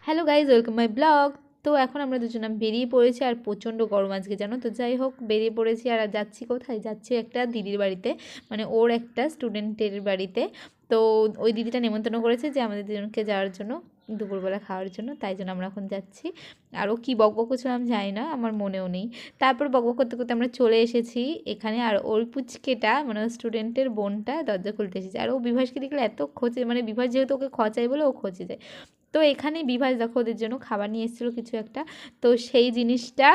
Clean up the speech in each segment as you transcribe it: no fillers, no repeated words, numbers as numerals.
Hello guys, welcome my blog. তো এখন আমরা দুজনে বেরিয়ে পড়েছি, আর প্রচণ্ড গরম আজকে জানো তো। যাই হোক, বেরিয়ে পড়েছি আর যাচ্ছি কোথায়? যাচ্ছি একটা দিদির বাড়িতে, মানে ওর একটা স্টুডেন্টের বাড়িতে। তো ওই দিদিটা নেমন্তন্ন করেছে যে আমাদের দুজনকে যাওয়ার জন্য, দুপুরবেলা খাওয়ার জন্য, তাই জন্য আমরা এখন যাচ্ছি। আর ও কী বকবক করছিলাম জানি না, আমার মনেও নেই। তারপর বকবক করতে করতে আমরা চলে এসেছি এখানে। আর ওর পুচকেটা, মানে স্টুডেন্টের বোনটা দরজা খুলতে এসেছে। আর ও বিভাসকে দেখলে এত খোঁজে, মানে বিভাস যেহেতু ওকে খচাই বলে ও খোঁজে যায়। তো এখানে বিভাস দেখো ওদের জন্য খাবার নিয়ে এসেছিলো কিছু একটা। তো সেই জিনিসটা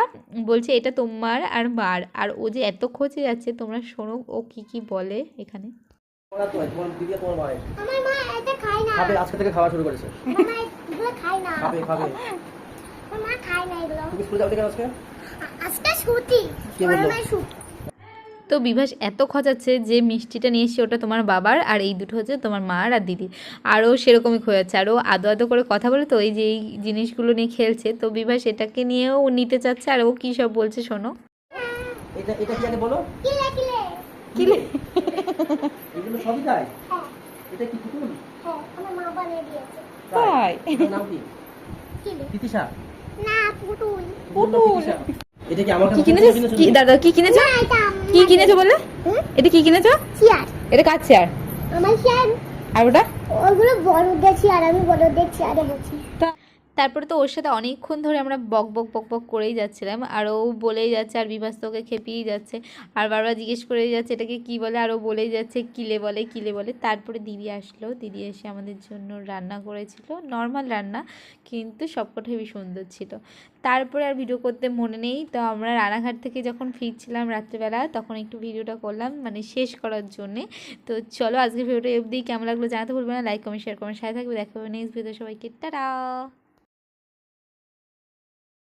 বলছে এটা তোমার আর মার। আর ও যে এত খোঁজে যাচ্ছে, তোমরা শোনো ও কি কি বলে এখানে। আমার মা এটা খায় না। খাবে, আজকে থেকে খাওয়া শুরু করেছে। মামা এগুলো খায় না। খাবে খাবে। আমার মা খায় না এগুলো। তুমি স্কুলে যাবে কেন আজকে? আজকে ছুটি। কে বললো? গরমের ছুটি। তো বিভাস এত খোঁজাচ্ছে যে মিষ্টিটা নিয়ে এসে ওটা তোমার বাবার, আর এই দুটো হচ্ছে তোমার মার আর দিদির। আরও সেরকমই খোঁজাচ্ছে, আরও আদো আদো করে কথা বলে তো এই যে এই জিনিসগুলো নিয়ে খেলছে। তো বিভাস এটাকে নিয়েও নিতে চাচ্ছে, আর ও কী সব বলছে শোনো। এটা এটা কি আগে বলো? কিলে কিলে। কিলে এগুলো সবই তাই? হ্যাঁ এটা কি পুতুল? হ্যাঁ, আমার মা বানিয়ে দিয়েছে। তাই? এটার নাম কি? কিলে। তিতিশা? না পুতুল। পুতুল। এটা কি আমার কি কাছে কিনেছো? কি দাদা কি কিনেছো? না এটা কি কিনেছো বলে? হুম? এটা কি কিনেছো? চেয়ার। এটা কার চেয়ার? আমার চেয়ার। আর ওটা? ওগুলো বড়দের চেয়ার, আমি বড়দের চেয়ারে বসি। তারপরে তো ওর সাথে অনেকক্ষণ ধরে আমরা বক বক বক বক করেই যাচ্ছিলাম, আর ও বলেই যাচ্ছে, আর বিভাস তো ওকে খেপিয়েই যাচ্ছে, আর বারবার জিজ্ঞেস করেই যাচ্ছে এটাকে কী বলে, আর ও বলেই যাচ্ছে কিলে বলে কিলে বলে। তারপরে দিদি আসলো, দিদি এসে আমাদের জন্য রান্না করেছিল, নর্মাল রান্না, কিন্তু সবকটাই বেশ সুন্দর ছিল। তারপরে আর ভিডিও করতে মনে নেই। তো আমরা রানাঘাট থেকে যখন ফিরছিলাম রাত্রেবেলা, তখন একটু ভিডিওটা করলাম, মানে শেষ করার জন্যে। তো চলো আজকের ভিডিওটা অবধি, কেমন লাগলো জানাতে ভুলবে না। লাইক কমেন্ট শেয়ার কমেন্ট সাথে থাকবে। দেখা হবে নেক্সট ভিডিও। সবাইকে টাটা।